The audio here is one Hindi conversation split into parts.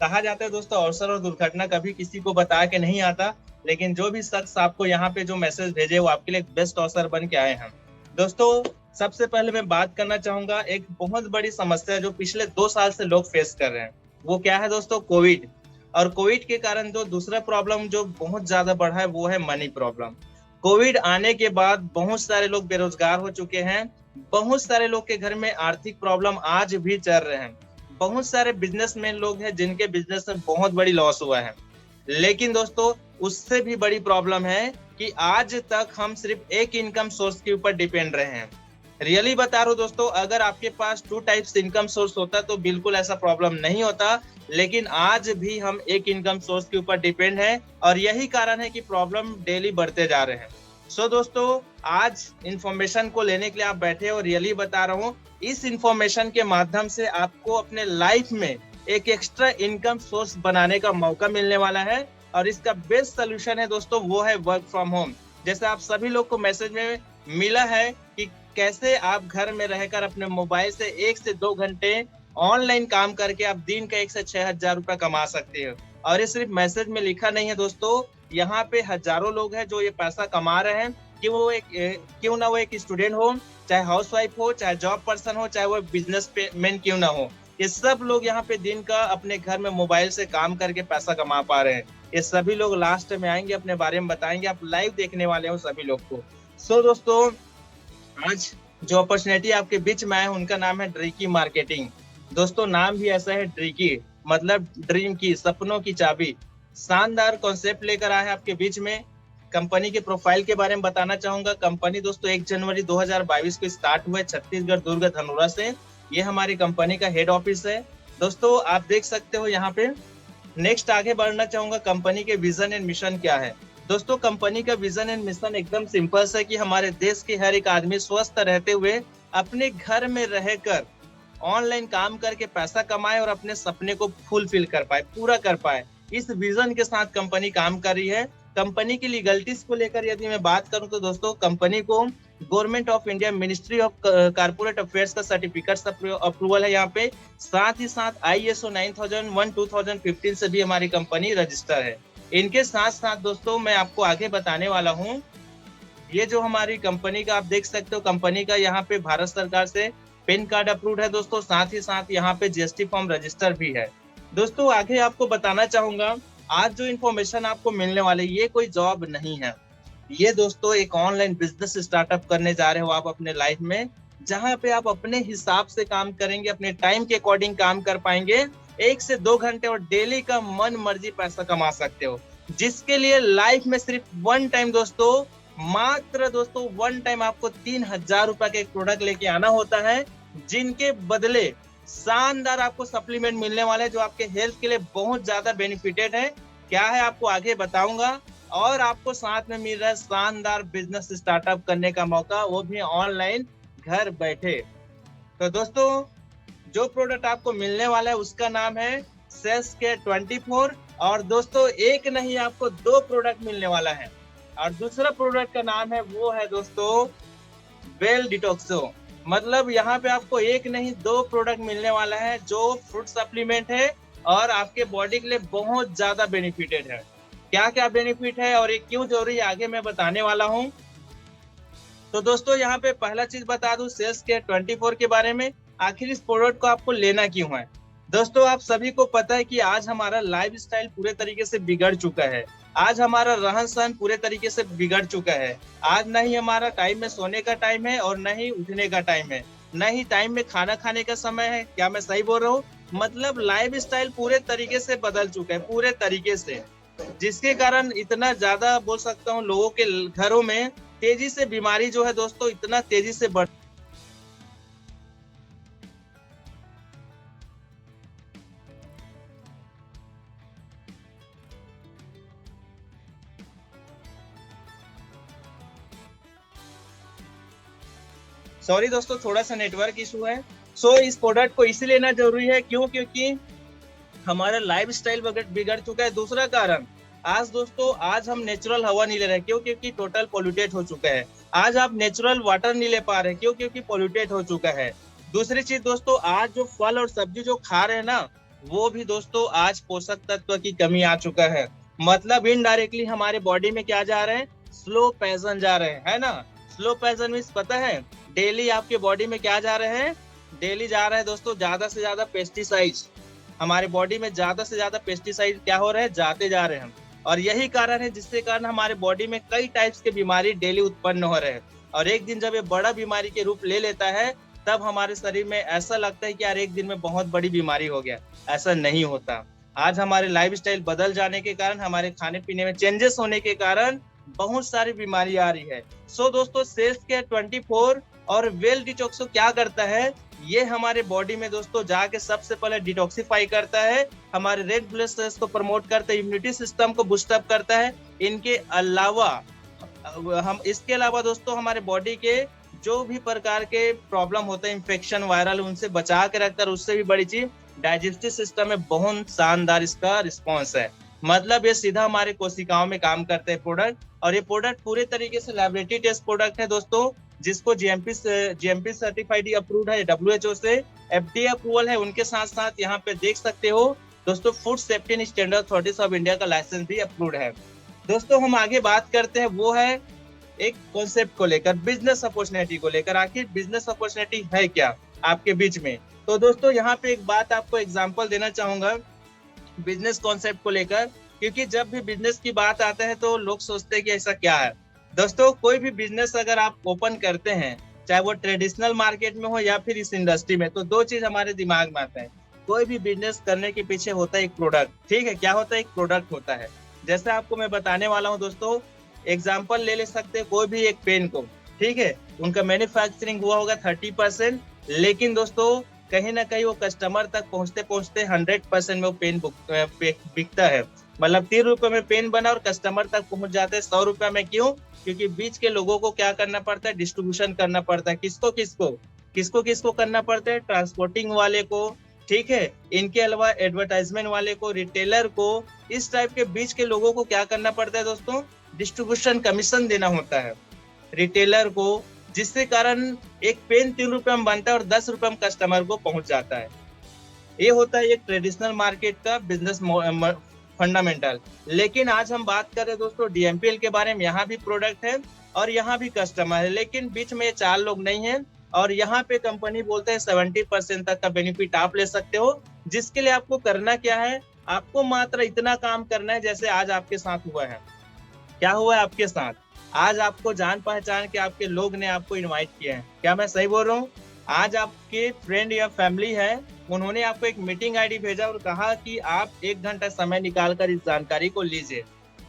कहा जाता है दोस्तों, अवसर और दुर्घटना कभी किसी को बता के नहीं आता, लेकिन जो भी शख्स आपको यहाँ पे जो मैसेज भेजे वो आपके लिए एक बेस्ट अवसर बन के आए हैं। दोस्तों, सबसे पहले मैं बात करना चाहूंगा एक बहुत बड़ी समस्या जो पिछले 2 साल से लोग फेस कर रहे हैं। वो क्या है दोस्तों? कोविड। और कोविड के कारण जो दूसरा प्रॉब्लम जो बहुत ज्यादा बढ़ा है वो है मनी प्रॉब्लम। कोविड आने के बाद बहुत सारे लोग बेरोजगार हो चुके हैं। बहुत सारे लोग के घर में आर्थिक प्रॉब्लम आज भी चल रहे हैं। बहुत सारे बिजनेसमैन लोग हैं जिनके बिजनेस में बहुत बड़ी लॉस हुआ है। लेकिन दोस्तों, उससे भी बड़ी प्रॉब्लम है कि आज तक हम सिर्फ एक इनकम सोर्स के ऊपर डिपेंड रहे हैं। रियली बता रहा हूँ दोस्तों, अगर आपके पास 2 टाइप्स इनकम सोर्स होता तो बिल्कुल ऐसा प्रॉब्लम नहीं होता। लेकिन आज भी हम एक इनकम सोर्स के ऊपर डिपेंड है, और यही कारण है कि प्रॉब्लम डेली बढ़ते जा रहे हैं। दोस्तों, आज इंफॉर्मेशन को लेने के लिए आप बैठे हो, रियली बता रहा हूँ, इस इंफॉर्मेशन के माध्यम से आपको अपने लाइफ में एक एक्स्ट्रा इनकम सोर्स बनाने का मौका मिलने वाला है। और इसका बेस्ट सोल्यूशन है दोस्तों, वो है वर्क फ्रॉम होम। जैसे आप सभी लोग को मैसेज में मिला है कि कैसे आप घर में रहकर अपने मोबाइल से 1 से 2 घंटे ऑनलाइन काम करके आप दिन का 1 से 6 हजार रुपया कमा सकते हो। और ये सिर्फ मैसेज में लिखा नहीं है दोस्तों, यहाँ पे हजारों लोग हैं जो ये पैसा कमा रहे हैं। कि वो एक क्यों ना वो एक स्टूडेंट हो, चाहे हाउसवाइफ हो, चाहे जॉब पर्सन हो, चाहे वो बिजनेस मैन क्यों ना हो, ये सब लोग यहाँ पे दिन का अपने घर में मोबाइल से काम करके पैसा कमा पा रहे हैं। ये सभी लोग लास्ट में आएंगे, अपने बारे में बताएंगे, आप लाइव देखने वाले हो सभी लोग को। दोस्तों, आज जो अपॉर्चुनिटी आपके बीच में आए उनका नाम है ड्रीकी मार्केटिंग। दोस्तों, नाम भी ऐसा है ड्रीकी, मतलब ड्रीम की, सपनों की चाबी। शानदार कॉन्सेप्ट लेकर आए हैं आपके बीच में। कंपनी के प्रोफाइल के बारे में बताना चाहूंगा। कंपनी दोस्तों 1 जनवरी 2022 को स्टार्ट हुआ है छत्तीसगढ़ दुर्ग धनोरा से। ये हमारी कंपनी का हेड ऑफिस है। दोस्तों, आप देख सकते हो यहाँ पे। नेक्स्ट आगे बढ़ना चाहूंगा, कंपनी के विजन एंड मिशन क्या है। दोस्तों, कंपनी का विजन एंड मिशन एकदम सिंपल है कि हमारे देश के हर एक आदमी स्वस्थ रहते हुए अपने घर में रहकर ऑनलाइन काम करके पैसा कमाए और अपने सपने को फुलफिल कर पाए, पूरा कर पाए। इस विजन के साथ कंपनी काम कर रही है। कंपनी की लीगलिटीज को लेकर यदि मैं बात करूं तो दोस्तों, कंपनी को government of India ministry of corporate affairs का सर्टिफिकेट अप्रूवल है यहाँ पे। साथ ही साथ ISO 9001 2015 से भी हमारी कंपनी रजिस्टर है। इनके साथ साथ दोस्तों, मैं आपको आगे बताने वाला हूँ, ये जो हमारी कंपनी का आप देख सकते हो, कंपनी का यहाँ पे भारत सरकार से पैन कार्ड अप्रूव्ड है दोस्तों। साथ ही साथ यहाँ पे GST फॉर्म रजिस्टर भी है। दोस्तों, आगे आपको बताना चाहूंगा, आज जो इन्फॉर्मेशन आपको मिलने वाले, ये कोई जॉब नहीं है। ये दोस्तों एक ऑनलाइन बिजनेस स्टार्टअप करने जा रहे हो आप अपने लाइफ में, जहां पे आप अपने हिसाब से काम करेंगे, अपने टाइम के अकॉर्डिंग काम कर पाएंगे। 1 से 2 घंटे और डेली का मन मर्जी पैसा कमा सकते हो, जिसके लिए लाइफ में सिर्फ वन टाइम दोस्तों, मात्र दोस्तों 1 टाइम आपको 3 हजार रुपए का एक प्रोडक्ट लेके आना होता है, जिनके बदले शानदार आपको सप्लीमेंट मिलने वाले हैं जो आपके हेल्थ के लिए बहुत ज्यादा बेनिफिटेड है। क्या है आपको आगे बताऊंगा। और आपको साथ में मिल रहा है शानदार बिजनेस स्टार्टअप करने का मौका, वो भी ऑनलाइन घर बैठे। तो दोस्तों, जो प्रोडक्ट आपको मिलने वाला है उसका नाम है SESK24। और दोस्तों, एक नहीं आपको 2 प्रोडक्ट मिलने वाला है। और दूसरा प्रोडक्ट का नाम है, वो है दोस्तों वेल डिटॉक्सो। मतलब यहाँ पे आपको एक नहीं 2 प्रोडक्ट मिलने वाला है जो फ्रूट सप्लीमेंट है और आपके बॉडी के लिए बहुत ज्यादा बेनिफिटेड है। क्या क्या बेनिफिट है और ये क्यों जरूरी है, आगे मैं बताने वाला हूँ। तो दोस्तों, यहाँ पे पहला चीज बता दूं SESK24 के बारे में। आखिर इस प्रोडक्ट को आपको लेना क्यों है। दोस्तों, आप सभी को पता है कि आज हमारा लाइफ स्टाइल पूरे तरीके से बिगड़ चुका है। आज हमारा रहन सहन पूरे तरीके से बिगड़ चुका है। आज न ही हमारा टाइम में सोने का टाइम है और न ही उठने का टाइम है, न ही टाइम में खाना खाने का समय है। क्या मैं सही बोल रहा हूँ? मतलब लाइफ स्टाइल पूरे तरीके से बदल चुका है, पूरे तरीके से, जिसके कारण इतना ज्यादा बोल सकता हूँ लोगों के घरों में तेजी से बीमारी जो है दोस्तों इतना तेजी से बढ़। सॉरी दोस्तों, थोड़ा सा नेटवर्क इशू है। इस प्रोडक्ट को इसी लेना जरूरी है, क्यों? क्योंकि हमारा लाइफ स्टाइल बिगड़ चुका है। दूसरा कारण, आज दोस्तों, आज हम नेचुरल हवा नहीं ले रहे। क्यों? क्योंकि टोटल पोल्यूटेड हो चुका है। आज आप नेचुरल वाटर नहीं ले पा रहे। क्यों? क्योंकि पोल्यूटेड हो चुका है। दूसरी चीज दोस्तों, आज जो फल और सब्जी जो खा रहे हैं ना, वो भी दोस्तों आज पोषक तत्व की कमी आ चुका है। मतलब इनडायरेक्टली हमारे बॉडी में क्या जा रहे हैं, स्लो पॉइजन जा रहे हैं, है ना। स्लो पॉइजन मीन्स पता है, डेली आपके बॉडी में क्या जा रहे हैं, डेली जा रहा है दोस्तों ज्यादा से ज्यादा पेस्टिसाइड्स। हमारे बॉडी में ज्यादा से ज्यादा पेस्टिसाइड क्या हो रहे हैं, जाते जा रहे हैं। और यही कारण है जिसके कारण हमारे बॉडी में कई टाइप्स के बीमारी डेली उत्पन्न हो रहे हैं। और एक दिन जब ये बड़ा बीमारी के रूप ले लेता है, तब हमारे शरीर में ऐसा लगता है कि यार एक दिन में बहुत बड़ी बीमारी हो गया। ऐसा नहीं होता। आज हमारे लाइफस्टाइल बदल जाने के कारण, हमारे खाने पीने में चेंजेस होने के कारण बहुत सारी बीमारी आ रही है। सो दोस्तों, सेल्स के 24 और वेल डिटॉक्सो क्या करता है, ये हमारे बॉडी में दोस्तों जाके सबसे पहले डिटॉक्सिफाई करता है, हमारे रेड ब्लड सेल्स को प्रमोट करता है, इम्यूनिटी सिस्टम को बूस्टअप करता है। इनके अलावा दोस्तों हमारे बॉडी के जो भी प्रकार के प्रॉब्लम होते हैं, इन्फेक्शन, वायरल, उनसे बचा के रखता है। उससे भी बड़ी चीज, डाइजेस्टिव सिस्टम में बहुत शानदार इसका रिस्पॉन्स है। मतलब ये सीधा हमारे कोशिकाओं में काम करते हैं प्रोडक्ट। और ये प्रोडक्ट पूरे तरीके से लैबोरेटरी टेस्ट प्रोडक्ट है दोस्तों, जिसको जीएमपी सर्टिफाइड अप्रूव्ड है डब्ल्यूएचओ से, एफडीए अप्रूवल है। उनके साथ साथ यहाँ पे देख सकते हो दोस्तों, food safety and standard authorities of India का लाइसेंस भी अप्रूव्ड है। दोस्तों हम आगे बात करते हैं, वो है एक कॉन्सेप्ट को लेकर, बिजनेस अपॉर्चुनिटी को लेकर। आखिर बिजनेस अपॉर्चुनिटी है क्या आपके बीच में। तो दोस्तों यहाँ पे एक बात आपको एग्जांपल देना चाहूंगा बिजनेस कॉन्सेप्ट को लेकर, क्योंकि जब भी बिजनेस की बात आता है तो लोग सोचते हैं कि ऐसा क्या है। दोस्तों कोई भी बिजनेस अगर आप ओपन करते हैं, चाहे वो ट्रेडिशनल मार्केट में हो या फिर इस इंडस्ट्री में, तो दो चीज हमारे दिमाग में आता है। कोई भी बिजनेस करने के पीछे होता है एक प्रोडक्ट, ठीक है। क्या होता है, एक प्रोडक्ट होता है। जैसे आपको मैं बताने वाला हूँ दोस्तों, एग्जाम्पल ले सकते हैं कोई भी एक पेन को, ठीक है। उनका मैन्युफैक्चरिंग हुआ होगा 30%, लेकिन दोस्तों कहीं ना कहीं वो कस्टमर तक पहुंचते पहुंचते 100% में वो पेन बिकता है। मतलब 30 रुपए में पेन बना और कस्टमर तक पहुंच जाते हैं 100 रुपए में। क्यों? क्योंकि बीच के लोगों को क्या करना पड़ता है, डिस्ट्रीब्यूशन करना पड़ता है। किसको करना पड़ता है, ट्रांसपोर्टिंग वाले को, ठीक है। इनके अलावा एडवर्टाइजमेंट वाले को, रिटेलर को, इस टाइप के बीच के लोगों को क्या करना पड़ता है दोस्तों, डिस्ट्रीब्यूशन कमीशन देना होता है रिटेलर को, जिसके कारण एक पेन 3 रुपए में बनता है और 10 रुपए में कस्टमर को पहुंच जाता है। ये होता है एक ट्रेडिशनल मार्केट का बिजनेस फंडामेंटल। लेकिन आज हम बात कर रहे हैं दोस्तों डीएमपीएल के बारे में। यहाँ भी प्रोडक्ट है और यहाँ भी कस्टमर है, लेकिन बीच में 4 लोग नहीं है। और यहाँ पे कंपनी बोलते हैं 70% तक का बेनिफिट आप ले सकते हो। जिसके लिए आपको करना क्या है, आपको मात्र इतना काम करना है जैसे आज आपके साथ हुआ है। क्या हुआ है आपके साथ, आज आपको जान पहचान के आपके लोग ने आपको इनवाइट किया है। क्या मैं सही बोल रहा हूँ? आज आपके फ्रेंड या फैमिली है, उन्होंने आपको एक मीटिंग आईडी भेजा और कहा कि आप 1 घंटा समय निकालकर इस जानकारी को लीजिए,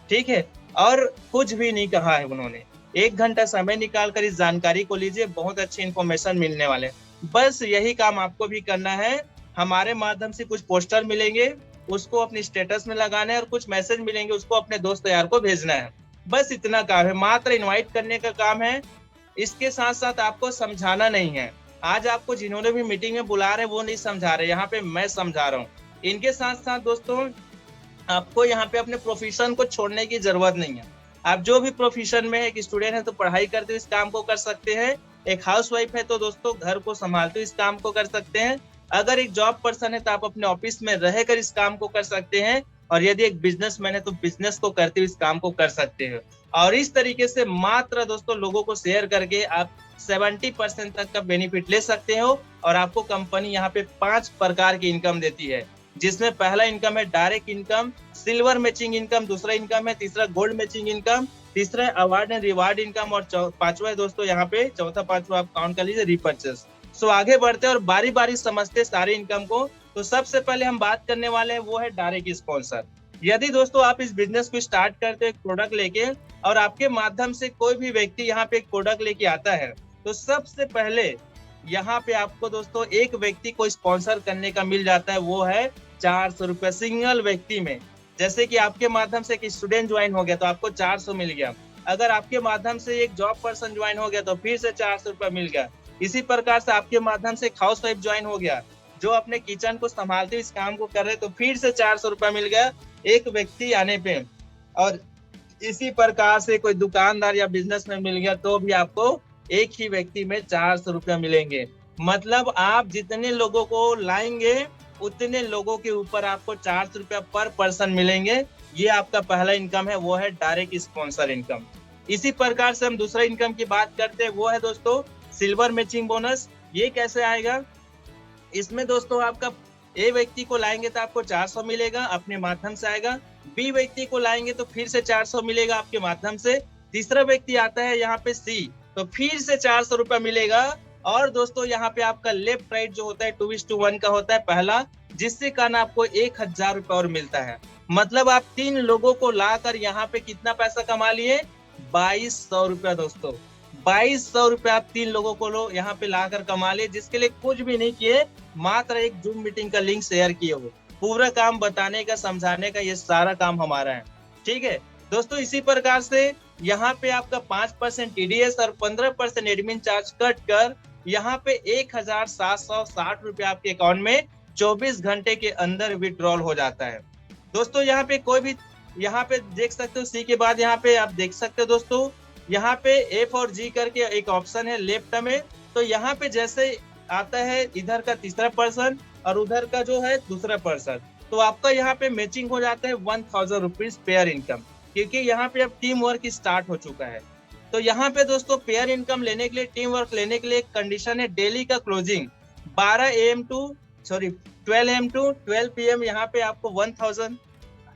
ठीक है। और कुछ भी नहीं कहा है उन्होंने, 1 घंटा समय निकालकर इस जानकारी को लीजिए, बहुत अच्छी इन्फॉर्मेशन मिलने वाले। बस यही काम आपको भी करना है। हमारे माध्यम से कुछ पोस्टर मिलेंगे, उसको अपनी स्टेटस में लगाना है, और कुछ मैसेज मिलेंगे, उसको अपने दोस्त यार को भेजना है। बस इतना काम है, मात्र इनवाइट करने का काम है। इसके साथ साथ आपको समझाना नहीं है। आज आपको जिन्होंने भी मीटिंग में बुला रहे हैं वो नहीं समझा रहे, यहाँ पे मैं समझा रहा हूँ। इनके साथ साथ दोस्तों आपको यहाँ पे अपने प्रोफेशन को छोड़ने की जरूरत नहीं है। आप जो भी प्रोफेशन में है, एक स्टूडेंट है तो पढ़ाई करते हुए इस काम को कर सकते हैं, एक हाउसवाइफ है तो दोस्तों घर को संभालते हुए इस काम को कर सकते हैं, अगर एक जॉब पर्सन है तो आप अपने ऑफिस में रहकर इस काम को कर सकते हैं, और यदि एक बिजनेसमैन है तो बिजनेस को करते हुए इस काम को कर सकते हैं। और इस तरीके से मात्र दोस्तों लोगों को शेयर करके आप 70% तक का बेनिफिट ले सकते हो। और आपको कंपनी यहाँ पे 5 प्रकार की इनकम देती है, जिसमें पहला इनकम है direct income, silver matching income दूसरा इनकम है, तीसरा गोल्ड मैचिंग इनकम, तीसरा अवार्ड एंड रिवार्ड इनकम, और पांचवा है दोस्तों यहाँ पे, चौथा पांचवा आप काउंट कर लीजिए, रिपर्चेस। सो आगे बढ़ते हैं और बारी बारी समझते सारे इनकम को। तो सबसे पहले हम बात करने वाले हैं वो है डायरेक्ट स्पॉन्सर। यदि दोस्तों आप इस बिजनेस को स्टार्ट करते हो एक प्रोडक्ट लेके, और आपके माध्यम से कोई भी व्यक्ति यहाँ पे एक प्रोडक्ट लेके आता है, तो सबसे पहले यहाँ पे आपको दोस्तों एक व्यक्ति को स्पॉन्सर करने का मिल जाता है, वो है 400 रुपए सिंगल व्यक्ति में। जैसे कि आपके माध्यम से एक स्टूडेंट ज्वाइन हो गया तो आपको 400 मिल गया, अगर आपके माध्यम से एक जॉब पर्सन ज्वाइन हो गया तो फिर से 400 रुपए मिल गया। इसी प्रकार से आपके माध्यम से एक हाउस वाइफ ज्वाइन हो गया जो अपने किचन को संभालते हुए इस काम को कर रहे, तो फिर से 400 रुपए मिल गया एक व्यक्ति आने पे। और इसी प्रकार से कोई दुकानदार या बिजनेस में मिल गया तो भी आपको एक ही व्यक्ति में 400 रुपया मिलेंगे। मतलब आप जितने लोगों को लाएंगे उतने लोगों के ऊपर आपको 400 रुपया पर पर्सन मिलेंगे। ये आपका पहला इनकम है, वो है डायरेक्ट स्पॉन्सर इनकम। इसी प्रकार से हम दूसरा इनकम की बात करते हैं, वो है दोस्तों सिल्वर मैचिंग बोनस। ये कैसे आएगा? इसमें दोस्तों आपका ए व्यक्ति को लाएंगे तो आपको 400 मिलेगा, अपने माध्यम से आएगा। बी व्यक्ति को लाएंगे तो फिर से 400 मिलेगा आपके माध्यम से। तीसरा व्यक्ति आता है यहाँ पे सी, तो फिर से 400 रुपया मिलेगा। और दोस्तों यहाँ पे आपका लेफ्ट राइट जो होता है 2:1 का होता है पहला, जिससे कारण आपको 1000 रुपया और मिलता है। मतलब आप 3 लोगों को लाकर यहाँ पे कितना पैसा कमा लिए? 2200 रुपया दोस्तों। 2200 रुपया आप 3 लोगों को लो यहाँ पे लाकर कमा लिए, जिसके लिए कुछ भी नहीं किए, मात्र एक जूम मीटिंग का लिंक शेयर किए हो। पूरा काम बताने का, समझाने का, ये सारा काम हमारा है। ठीक है दोस्तों, इसी प्रकार से यहाँ पे आपका 5% टीडीएस और 15% एडमिन चार्ज कट कर यहाँ पे 1760 रुपया आपके अकाउंट में 24 घंटे के अंदर विड्रॉल हो जाता है। दोस्तों यहाँ पे कोई भी, यहाँ पे देख सकते हो सी के बाद यहाँ पे आप देख सकते हो दोस्तों, यहाँ पे एफ और जी करके एक ऑप्शन है लेफ्ट में। तो यहाँ पे जैसे आता है इधर का तीसरा पर्सन और उधर का जो है दूसरा पर्सन, तो आपका यहाँ पे मैचिंग हो जाता है 1000 रुपीज पेयर इनकम, क्योंकि यहाँ पे अब टीम वर्क स्टार्ट हो चुका है। तो यहाँ पे दोस्तों पेयर इनकम लेने के लिए, टीम वर्क लेने के लिए एक कंडीशन है, डेली का closing 12 AM to 12 AM to 12 PM यहाँ पे आपको 1000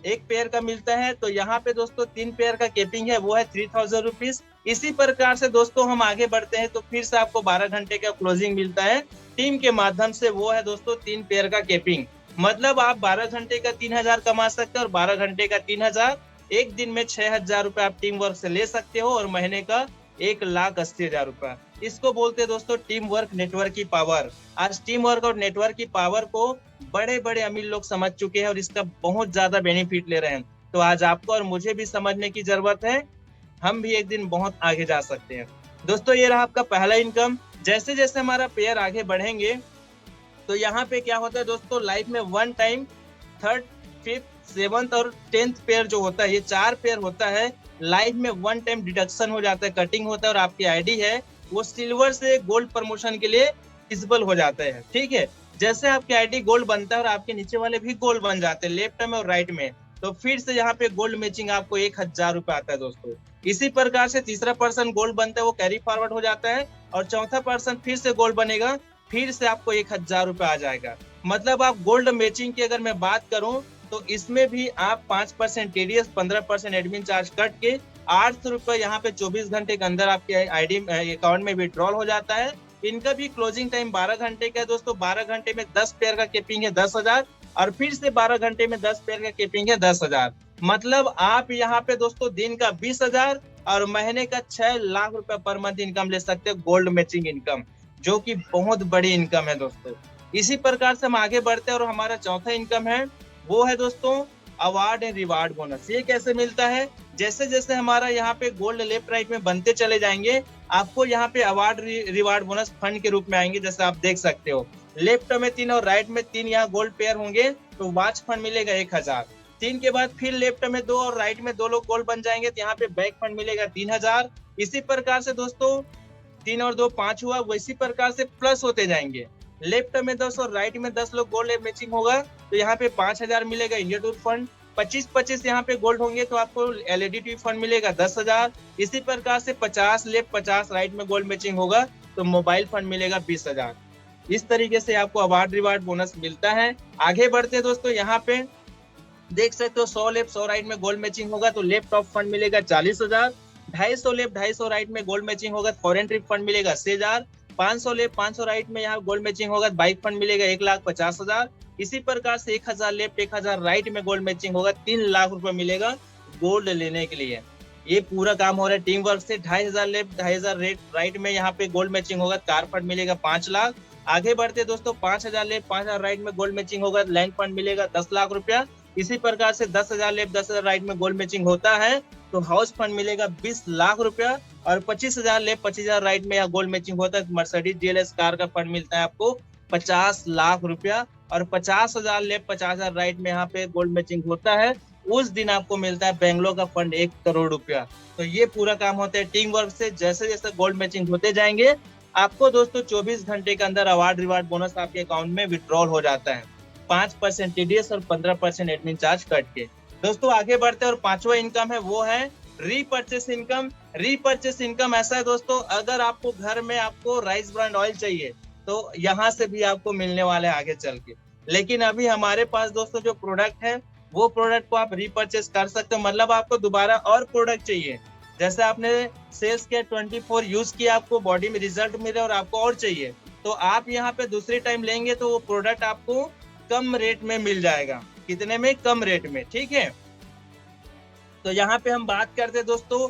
एक पेयर का मिलता है। तो यहाँ पे दोस्तों 3 पेयर का केपिंग है, वो है 3000 रुपीज। इसी प्रकार से दोस्तों हम आगे बढ़ते हैं तो फिर से आपको 12 घंटे का क्लोजिंग मिलता है टीम के माध्यम से, वो है दोस्तों 3 पेयर का केपिंग। मतलब आप 12 घंटे का 3000 कमा सकते हो और 12 घंटे का 3000, एक दिन में 6000 रुपए आप टीम वर्क से ले सकते हो और महीने का 1,80,000 रुपया। इसको बोलते हैं दोस्तों टीम वर्क नेटवर्क की पावर। आज टीम वर्क और नेटवर्क की पावर को बड़े बड़े अमीर लोग समझ चुके हैं और इसका बहुत ज्यादा बेनिफिट ले रहे हैं। तो आज आपको और मुझे भी समझने की जरूरत है, हम भी एक दिन बहुत आगे जा सकते हैं। दोस्तों ये रहा आपका पहला इनकम। जैसे जैसे हमारा पेयर आगे बढ़ेंगे तो यहाँ पे क्या होता है दोस्तों, लाइफ में 1 टाइम 3rd, 5th, 7th और 10th पेयर जो होता है, ये 4 पेयर होता है, लाइफ में 1 टाइम डिडक्शन हो जाता है, कटिंग होता है और आपकी आईडी है वो सिल्वर से गोल्ड प्रमोशन के लिए विजिबल हो जाता है। ठीक है, जैसे आपकी आईडी गोल्ड बनता है और आपके नीचे वाले भी गोल्ड बन जाते हैं लेफ्ट में और राइट में, तो फिर से यहाँ पे गोल्ड मैचिंग आपको 1000 रुपए आता है दोस्तों। इसी प्रकार से तीसरा पर्सन गोल्ड बनता है, वो कैरी फॉरवर्ड हो जाता है और चौथा पर्सन फिर से गोल्ड बनेगा, फिर से आपको 1000 रुपए आ जाएगा। मतलब आप गोल्ड मैचिंग की अगर मैं बात करूं तो इसमें भी आप 5% टीडीएस, 15% एडमिन चार्ज कट के 800 रुपए यहाँ पे 24 घंटे के अंदर आपके आईडी अकाउंट में विड्रॉल हो जाता है। इनका भी क्लोजिंग टाइम 12 घंटे का है दोस्तों। 12 घंटे में 10 पेयर का केपिंग है 10,000 और फिर से 12 घंटे में 10 पेयर का केपिंग है 10,000। मतलब आप यहाँ पे दोस्तों दिन का 20,000 और महीने का 6 लाख रुपए पर मंथ इनकम ले सकते हो, गोल्ड मैचिंग इनकम, जो कि बहुत बड़ी इनकम है दोस्तों। इसी प्रकार से हम आगे बढ़ते हैं और हमारा चौथा इनकम है, वो है दोस्तों अवार्ड एंड रिवार्ड बोनस। ये कैसे मिलता है? जैसे जैसे हमारा यहाँ पे गोल्ड लेफ्ट राइट में बनते चले जाएंगे, आपको यहाँ पे अवार्ड रिवार्ड बोनस फंड के रूप में आएंगे। जैसे आप देख सकते हो लेफ्ट में 3 और राइट में 3 यहाँ गोल्ड पेयर होंगे तो वॉच फंड मिलेगा 1000। 3 के बाद फिर लेफ्ट में 2 और राइट में 2 लोग गोल्ड बन जाएंगे तो यहाँ पे बैक फंड मिलेगा 3000। इसी प्रकार से दोस्तों 3 और 2 5 हुआ, वैसी प्रकार से प्लस होते जाएंगे। लेफ्ट में 10 और राइट में 10 लोग गोल्ड मैचिंग होगा तो यहाँ पे 5000 मिलेगा इंडिया टूर फंड। 25-25 यहाँ पे गोल्ड होंगे तो आपको एलईडी फंड मिलेगा 10,000। इसी प्रकार से 50 लेफ्ट 50 राइट में गोल्ड मैचिंग होगा तो मोबाइल फंड मिलेगा 20,000। इस तरीके से आपको अवार्ड रिवार्ड बोनस मिलता है। आगे बढ़ते हैं दोस्तों, यहाँ पे देख सकते हो 100 लेफ्ट 100 राइट में गोल्ड मैचिंग होगा तो लेफ्ट टॉप फंड मिलेगा 40,000। 250 लेफ्ट 250 राइट में गोल्ड मैचिंग होगा फॉरेन ट्रिप फंड मिलेगा 80,000। 500 लेफ्ट 500 राइट में यहाँ गोल्ड मैचिंग होगा बाइक फंड मिलेगा 1,50,000। इसी प्रकार से 1000 लेफ्ट 1000 राइट में गोल्ड मैचिंग होगा 3 लाख रुपए मिलेगा गोल्ड लेने के लिए। ये पूरा काम हो रहा है टीम वर्क से। 25000 लेफ्ट 250 राइट में यहाँ पे गोल्ड मैचिंग होगा, कार फंड मिलेगा 5 लाख। आगे बढ़ते दोस्तों 5000 लेफ्ट 5000 राइट में गोल्ड मैचिंग होगा, लैंड फंड मिलेगा 10 लाख रुपया। इसी प्रकार से 10,000 लेफ्ट 10,000 राइट में गोल्ड मैचिंग होता है तो हाउस फंड मिलेगा 20 लाख रुपया। और 25,000 लेफ्ट 25,000 राइट में यहाँ गोल्ड मैचिंग होता है तो मर्सिडीज डीएलएस कार का फंड मिलता है आपको 50 लाख रुपया। और 50,000 लेफ्ट 50,000 राइट में यहाँ पे गोल्ड मैचिंग होता है, उस दिन आपको मिलता है बेंगलोर का फंड 1 करोड़ रुपया। तो ये पूरा काम होता है टीम वर्क से। जैसे जैसे गोल्ड मैचिंग होते जाएंगे आपको दोस्तों 24 घंटे के अंदर अवार्ड रिवार्ड बोनस आपके अकाउंट में विड्रॉल हो जाता है। 5% TDS और 15% एडमिन चार्ज कट के। दोस्तों आगे बढ़ते हैं और पांचवा इनकम है वो है रीपर्चेस इनकम। रीपर्चेस इनकम ऐसा है दोस्तों, अगर आपको घर में आपको राइस ब्रांड ऑयल चाहिए तो यहाँ से भी आपको मिलने वाले आगे चल के। लेकिन अभी हमारे पास दोस्तों जो प्रोडक्ट है वो प्रोडक्ट को आप रीपर्चेस कर सकते हो, मतलब आपको दोबारा और प्रोडक्ट चाहिए, जैसे आपने सेल्स के 24 यूज किया, आपको बॉडी में रिजल्ट मिले और आपको और चाहिए, तो आप यहाँ पे दूसरी टाइम लेंगे तो वो प्रोडक्ट आपको कम रेट में मिल जाएगा। कितने में? कम रेट में। ठीक है, तो यहाँ पे हम बात करते हैं दोस्तों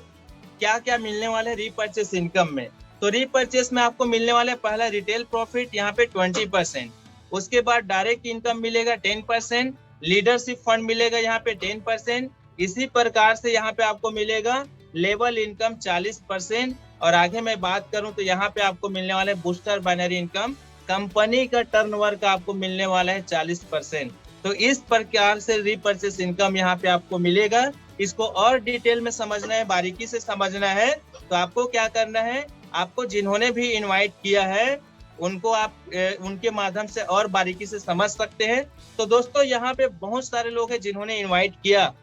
क्या क्या मिलने वाले रीपर्चेस इनकम में। तो रीपर्चेस में आपको मिलने वाले पहला रिटेल प्रॉफिट यहाँ पे 20%, उसके बाद डायरेक्ट इनकम मिलेगा 10%, लीडरशिप फंड मिलेगा यहाँ पे 10%, इसी प्रकार से यहाँ पे आपको मिलेगा लेवल इनकम 40%, और आगे मैं बात करूं तो यहाँ पे आपको मिलने वाले बूस्टर बाइनरी इनकम, कंपनी का टर्नओवर का आपको मिलने वाला है 40%। तो इस प्रकार से रीपर्चेस इनकम यहाँ पे आपको मिलेगा। इसको और डिटेल में समझना है, बारीकी से समझना है, तो आपको क्या करना है, आपको जिन्होंने भी इनवाइट किया है उनको आप उनके माध्यम से और बारीकी से समझ सकते हैं। तो दोस्तों यहाँ पे बहुत सारे लोग हैं जिन्होंने इनवाइट किया,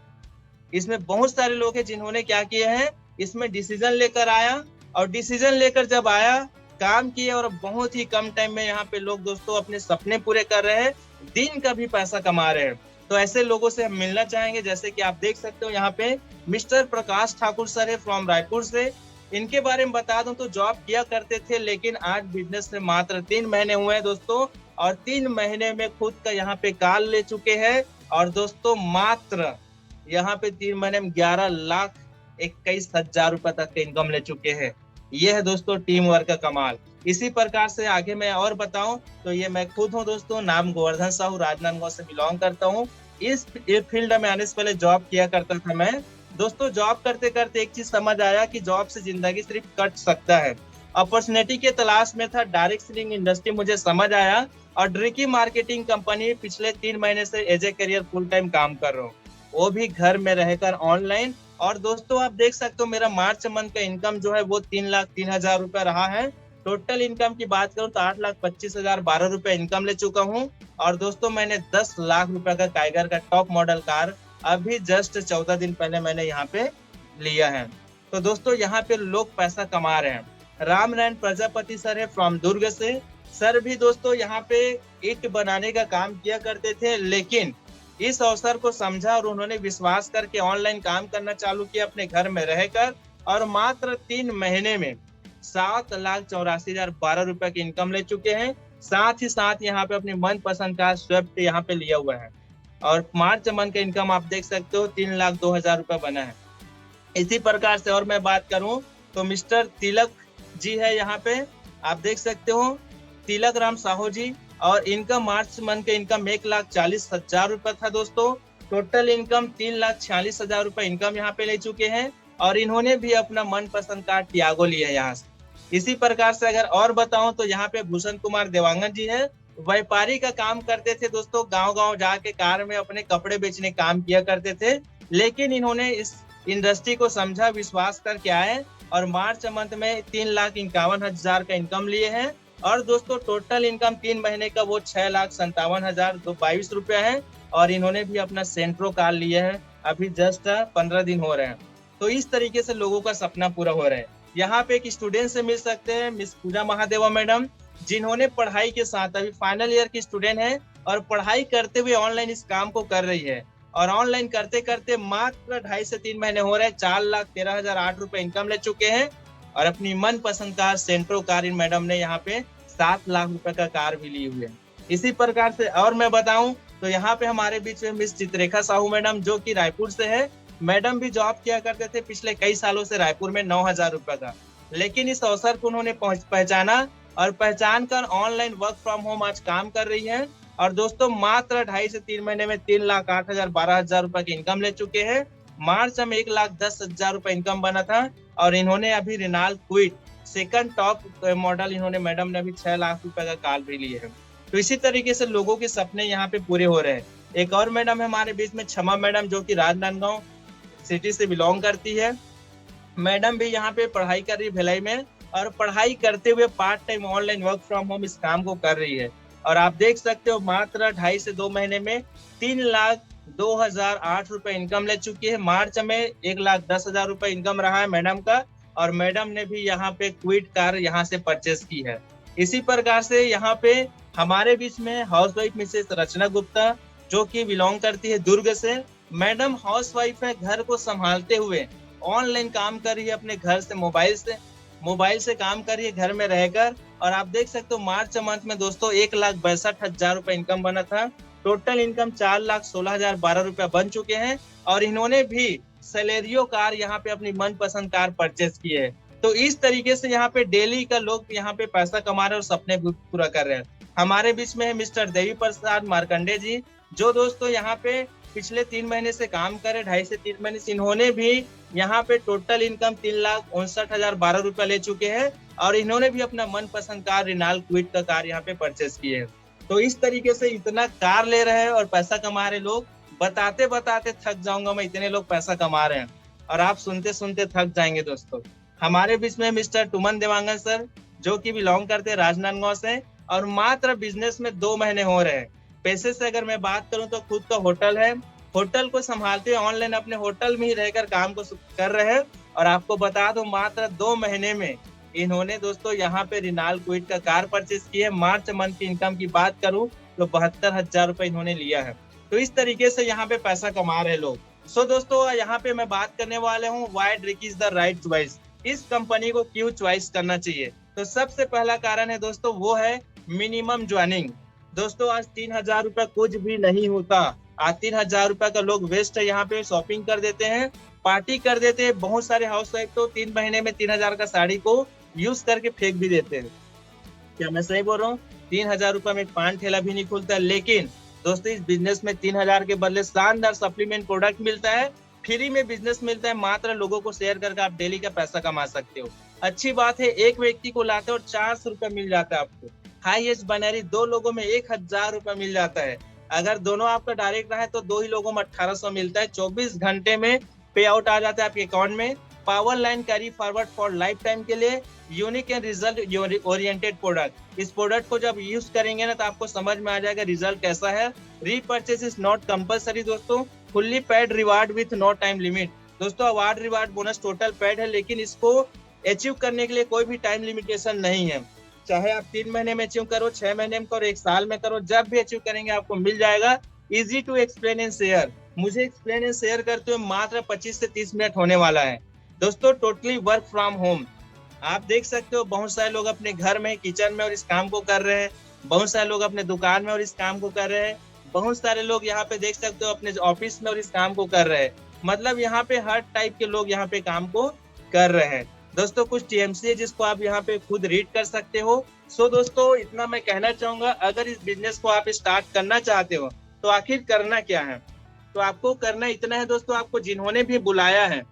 इसमें बहुत सारे लोग हैं जिन्होंने क्या किया है, इसमें डिसीजन लेकर आया, और डिसीजन लेकर जब आया काम किए, और बहुत ही कम टाइम में यहाँ पे लोग दोस्तों अपने सपने पूरे कर रहे हैं, दिन का भी पैसा कमा रहे हैं। तो ऐसे लोगों से हम मिलना चाहेंगे, जैसे कि आप देख सकते हो यहाँ पे मिस्टर प्रकाश ठाकुर सर है फ्रॉम रायपुर से। इनके बारे में बता दूं तो जॉब किया करते थे, लेकिन आज बिजनेस में मात्र 3 महीने हुए हैं दोस्तों, और 3 महीने में खुद का यहाँ पे कार ले चुके हैं, और दोस्तों मात्र यहाँ पे 3 महीने में 11,21,000 रुपए तक के इनकम ले चुके हैं। ये है दोस्तों टीम वर्क का कमाल। इसी प्रकार से आगे मैं और बताऊं तो ये मैं खुद हूं दोस्तों, नाम गोवर्धन साहू, राजनांदगांव से बिलोंग करता हूं। इस फील्ड में आने से पहले जॉब किया करता था मैं दोस्तों। जॉब करते करते एक चीज समझ आया कि जॉब से जिंदगी सिर्फ कट सकता है। अपॉर्चुनिटी के तलाश में था, डायरेक्ट सेलिंग इंडस्ट्री मुझे समझ आया, और ड्रिकी मार्केटिंग कंपनी पिछले 3 महीने से as a career full time काम कर रहा हूँ, वो भी घर में रहकर ऑनलाइन। और दोस्तों आप देख सकते हो मेरा मार्च मंथ का इनकम जो है वो 3,03,000 रुपए रहा है। टोटल इनकम की बात करूं तो 8,25,012 रुपए इनकम ले चुका हूं। और दोस्तों मैंने 10 लाख रुपए का टाइगर का टॉप मॉडल कार अभी जस्ट 14 दिन पहले मैंने यहाँ पे लिया है। तो दोस्तों यहाँ पे लोग पैसा कमा रहे हैं। राम नारायण प्रजापति सर है फ्रॉम दुर्ग से। सर भी दोस्तों यहाँ पे ईंट बनाने का काम किया करते थे, लेकिन इस अवसर को समझा और उन्होंने विश्वास करके ऑनलाइन काम करना चालू किया अपने घर में रहकर, और मात्र 3 महीने में 7,84,012 रुपए की इनकम ले चुके हैं। साथ ही साथ यहाँ पे अपनी मनपसंद का स्विफ्ट यहाँ पे लिया हुआ है, और मार्च मंथ का इनकम आप देख सकते हो 3,02,000 रुपए बना है। इसी प्रकार से और मैं बात करूं तो मिस्टर तिलक जी है यहाँ पे, आप देख सकते हो तिलक राम साहू जी, और इनका मार्च मंथ का इनकम 1,40,000 रुपए था दोस्तों। टोटल इनकम 3,46,000 रुपए इनकम यहाँ पे ले चुके हैं, और इन्होंने भी अपना मनपसंद कार टियागो लिया है यहाँ से। इसी प्रकार से अगर और बताऊं तो यहाँ पे भूषण कुमार देवांगन जी है, व्यापारी का काम करते थे दोस्तों, गांव-गांव जाके कार में अपने कपड़े बेचने काम किया करते थे, लेकिन इन्होंने इस इंडस्ट्री को समझा, विश्वास करके आए, और मार्च मंथ में 3,51,000 का इनकम लिए हैं। और दोस्तों टोटल इनकम 3 महीने का वो 6,57,022 रुपए है, और इन्होंने भी अपना सेंट्रो कार लिया है, अभी जस्ट 15 दिन हो रहे हैं। तो इस तरीके से लोगों का सपना पूरा हो रहा है। यहाँ पे एक स्टूडेंट से मिल सकते हैं, मिस पूजा महादेवा मैडम, जिन्होंने पढ़ाई के साथ अभी फाइनल ईयर की स्टूडेंट है, और पढ़ाई करते हुए ऑनलाइन इस काम को कर रही है, और ऑनलाइन करते करते मात्र 2.5 से 3 महीने हो रहे हैं, 4,13,008 रुपए इनकम ले चुके हैं, और अपनी मनपसंद car Santro car in madam ने यहाँ पे 7 लाख रुपए का कार भी ली हुई है। इसी प्रकार से और मैं बताऊं तो यहाँ पे हमारे बीच में मिस चित्रेखा साहू मैडम, जो कि रायपुर से है। मैडम भी जॉब किया करते थे पिछले कई सालों से रायपुर में 9,000 रुपए का, लेकिन इस अवसर को उन्होंने पहचाना, और पहचान कर ऑनलाइन वर्क फ्रॉम होम आज काम कर रही है। और दोस्तों मात्र 2.5 से 3 महीने में 3,08,000-12,000 रुपए की इनकम ले चुके हैं। मार्च में 1,10,000 रुपए इनकम बना था, और इन्होंने अभी Renault Kwid second top model इन्होंने मैडम ने अभी 6 लाख रुपए का कार भी लिए है। तो इसी तरीके से लोगों के सपने यहाँ पे पूरे हो रहे हैं। एक और मैडम है हमारे बीच में, क्षमा मैडम, जो कि राजनांदगांव सिटी से बिलोंग करती है। मैडम भी यहाँ पे पढ़ाई कर रही है भिलाई में, और पढ़ाई करते हुए part time online work from home इस काम को कर रही है। और आप देख सकते हो मात्र 2.5 से 2 महीने में 3,02,008 रुपए इनकम ले चुकी है। मार्च में 1,10,000 रुपए इनकम रहा है मैडम का, और मैडम ने भी यहाँ पे क्विट कार यहाँ से परचेस की है। इसी प्रकार से यहाँ पे हमारे बीच में हाउसवाइफ मिसेस रचना गुप्ता, जो कि बिलोंग करती है दुर्ग से। मैडम हाउसवाइफ है, घर को संभालते हुए ऑनलाइन काम कर रही है, अपने घर से मोबाइल से काम कर रही है घर में रहकर। और आप देख सकते हो मार्च मंथ में दोस्तों 1,62,000 रुपए इनकम बना था। टोटल इनकम 4,16,012 रुपया बन चुके हैं, और इन्होंने भी सैलेरियो कार यहाँ पे अपनी मनपसंद कार परचेस की है। तो इस तरीके से यहाँ पे डेली का लोग यहाँ पे पैसा कमा रहे हैं और सपने पूरा कर रहे हैं। हमारे बीच में है मिस्टर देवी प्रसाद मार्कंडे जी, जो दोस्तों यहाँ पे पिछले 3 महीने से काम करे, 2.5 से 3 महीने से। इन्होंने भी यहाँ पे टोटल इनकम 3,59,012 रुपया ले चुके हैं, और इन्होंने भी अपना मनपसंद कार रिनाल्ट क्विड का कार यहाँ पे परचेस किए है। तो इस तरीके से इतना कार ले रहे हैं और पैसा कमा रहे लोग, बताते बताते थक जाऊंगा मैं, इतने लोग पैसा कमा रहे हैं और आप सुनते सुनते थक जाएंगे दोस्तों। हमारे बीच में मिस्टर टुमन देवांगन सर, जो कि बिलोंग करते हैं राजनांदगांव से, और मात्र बिजनेस में 2 महीने हो रहे हैं। पैसे से अगर मैं बात करूं तो खुद का होटल है, होटल को संभालते हुए ऑनलाइन अपने होटल में ही रहकर काम को कर रहे हैं। और आपको बता दो मात्र 2 महीने में इन्होंने दोस्तों यहाँ पे रिनाल्ट क्विड का कार परचेस की है। मार्च मंथ की इनकम की बात करूं तो 72,000 रुपए इन्होंने लिया है। तो इस तरीके से यहाँ पे पैसा कमा रहे लोग। सो दोस्तों यहाँ पे मैं बात करने वाले हूँ why Drigh is the right choice, इस कंपनी को क्यों चॉइस करना चाहिए। तो सबसे पहला कारण है दोस्तों वो है मिनिमम ज्वाइनिंग। दोस्तों आज 3,000 रुपया कुछ भी नहीं होता। आज 3,000 रुपया का लोग वेस्ट है, यहाँ पे शॉपिंग कर देते हैं, पार्टी कर देते हैं। बहुत सारे हाउस वाइफ तो 3 महीने में 3,000 का साड़ी को यूज करके फेंक भी देते हैं। क्या मैं सही बोल रहा हूँ? 3,000 रुपया में पान ठेला भी नहीं खुलता है। लेकिन दोस्तों इस बिजनेस में 3,000 के बदले शानदार सप्लीमेंट प्रोडक्ट मिलता है, फ्री में बिजनेस मिलता है। मात्र लोगों को शेयर करके आप डेली का पैसा कमा सकते हो। अच्छी बात है, एक व्यक्ति को लाते हो और 400 रुपया मिल जाता है आपको। हाईएस्ट बनरी 2 लोगों में 1,000 रुपया मिल जाता है। अगर दोनों आपका डायरेक्ट रहा है तो 2 ही लोगों में 1,800 मिलता है। 24 घंटे में पे आउट आ जाता है आपके अकाउंट में। Power line carry forward for life time के लिए unique and result oriented product. इस प्रोडक्ट को जब यूज करेंगे ना तो आपको समझ में आ जाएगा रिजल्ट कैसा है। रीपर्चेस इज नॉट कंपलसरी दोस्तों। Fully paid reward with no time limit. दोस्तों award reward bonus total paid है, लेकिन इसको अचीव करने के लिए कोई भी टाइम लिमिटेशन नहीं है। चाहे आप 3 महीने में अचीव करो, 6 महीने में करो, 1 साल में करो, जब भी अचीव करेंगे आपको मिल जाएगा। Easy to explain and share. मुझे एक्सप्लेन एंड शेयर करते हुए मात्र 25 से 30 मिनट होने वाला है दोस्तों। Totally work from home. आप देख सकते हो बहुत सारे लोग अपने घर में किचन में और इस काम को कर रहे हैं, बहुत सारे लोग अपने दुकान में और इस काम को कर रहे हैं, बहुत सारे लोग यहाँ पे देख सकते हो अपने ऑफिस में और इस काम को कर रहे हैं। मतलब यहाँ पे हर टाइप के लोग यहाँ पे काम को कर रहे हैं। दोस्तों कुछ टीएमसी है जिसको आप यहाँ पे खुद रीड कर सकते हो। सो दोस्तों इतना मैं कहना चाहूंगा, अगर इस बिजनेस को आप स्टार्ट करना चाहते हो तो आखिर करना क्या है। तो आपको करना इतना है दोस्तों, आपको जिन्होंने भी बुलाया है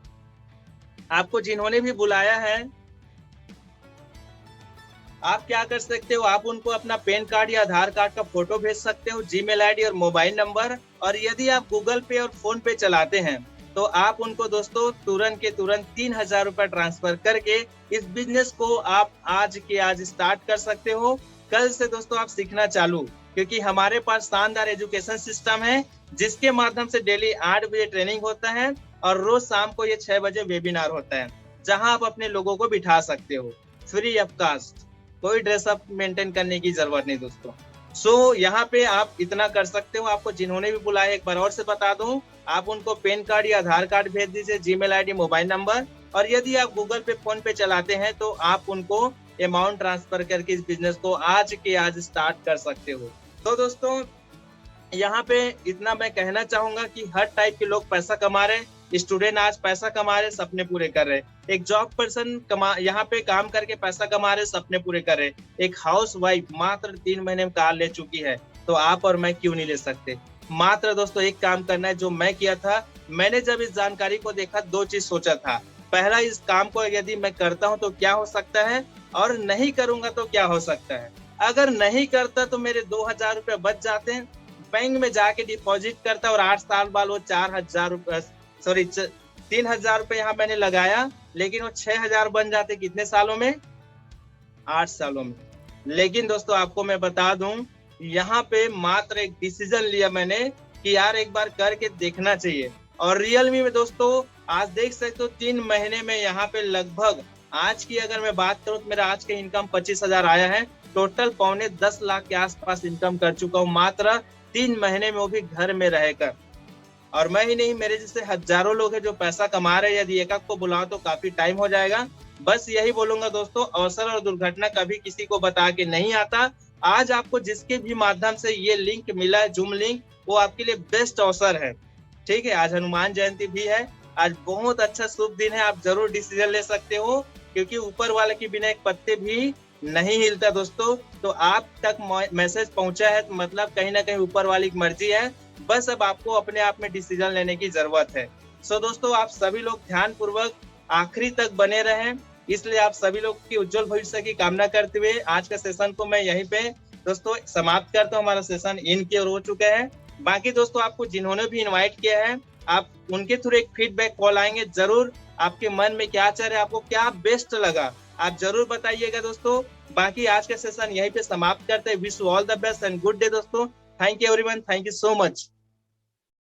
आप क्या कर सकते हो, आप उनको अपना पैन कार्ड या आधार कार्ड का फोटो भेज सकते हो, जीमेल आईडी और मोबाइल नंबर। और यदि आप गूगल पे और फोन पे चलाते हैं तो आप उनको दोस्तों तुरंत के तुरंत 3,000 रुपया ट्रांसफर करके इस बिजनेस को आप आज के आज स्टार्ट कर सकते हो। कल से दोस्तों आप सीखना चालू, क्योंकि हमारे पास शानदार एजुकेशन सिस्टम है जिसके माध्यम से डेली 8 बजे ट्रेनिंग होता है और रोज शाम को ये 6 बजे वेबिनार होता है, जहां आप अपने लोगों को बिठा सकते हो फ्री ऑफ कास्ट। कोई ड्रेसअप मेंटेन करने की जरूरत नहीं दोस्तों। सो यहाँ पे आप इतना कर सकते हो। आपको जिन्होंने भी बुलाया एक बार और से बता दूं, आप उनको पैन कार्ड या आधार कार्ड भेज दीजिए, जीमेल आईडी मोबाइल नंबर। और यदि आप गूगल पे फोन पे चलाते हैं तो आप उनको अमाउंट ट्रांसफर करके इस बिजनेस को आज के आज स्टार्ट कर सकते हो। तो दोस्तों यहाँ पे इतना मैं कहना चाहूंगा कि हर टाइप के लोग पैसा कमा रहे हैं। स्टूडेंट आज पैसा कमा रहे, सपने पूरे कर रहे। एक जॉब पर्सन यहाँ पे काम करके पैसा कमा रहे, सपने पूरे कर रहे। एक हाउस वाइफ मात्र 3 महीने में कार ले चुकी है, तो आप और मैं क्यों नहीं ले सकते। मात्र दोस्तों एक काम करना है जो मैं किया था। मैंने जब इस जानकारी को देखा 2 चीज सोचा था। पहला, इस काम को यदि मैं करता हूँ तो क्या हो सकता है, और नहीं करूंगा तो क्या हो सकता है। अगर नहीं करता तो मेरे 2,000 रुपये बच जाते हैं, बैंक में जाके डिपॉजिट करता और 8 साल बाद वो 4,000 रुपये 3,000 रुपये यहाँ मैंने लगाया, लेकिन वो 6,000 बन जाते कितने सालों में? 8 सालों में। लेकिन दोस्तों आपको मैं बता दूं यहाँ पे मात्र एक डिसीजन लिया मैंने कि यार एक बार करके देखना चाहिए। और रियलमी में दोस्तों आज देख सकते हो 3 महीने में यहाँ पे लगभग, आज की अगर मैं बात करूँ तो मेरा आज का इनकम 25,000 आया है। टोटल 9.25 लाख के आसपास इनकम कर चुका हूँ मात्र 3 महीने में, वो भी घर में रहकर। और मैं ही नहीं, मेरे जैसे हजारों लोग हैं जो पैसा कमा रहे हैं। यदि एक को बुलाओ तो काफी टाइम हो जाएगा। बस यही बोलूंगा दोस्तों, अवसर और दुर्घटना कभी किसी को बता के नहीं आता। आज आपको जिसके भी माध्यम से ये लिंक मिला है, जूम लिंक, वो आपके लिए बेस्ट अवसर है। ठीक है, आज हनुमान जयंती भी है, आज बहुत अच्छा शुभ दिन है। आप जरूर डिसीजन ले सकते हो, क्योंकि ऊपर वाले के बिना एक पत्ते भी नहीं हिलता दोस्तों। तो आप तक मैसेज पहुंचा है तो मतलब कहीं ना कहीं ऊपर वाली की मर्जी है। बस अब आपको अपने आप में डिसीजन लेने की जरूरत है। सो दोस्तों, आप सभी लोग ध्यान पूर्वक आखिरी तक बने रहें, इसलिए आप सभी लोग की उज्जवल भविष्य की कामना करते हुए आज का सेशन को मैं यहीं पे दोस्तों समाप्त करता हूँ। हमारा सेशन इन की ओर हो चुका है। बाकी दोस्तों, आपको जिन्होंने भी इन्वाइट किया है, आप उनके थ्रू एक फीडबैक कॉल आएंगे जरूर। आपके मन में क्या चल रहा है, आपको क्या बेस्ट लगा, आप जरूर बताइएगा दोस्तों। बाकी आज का सेशन यहीं पे समाप्त करते हैं। Wish you all the best and good day दोस्तों। Thank you everyone, thank you so much.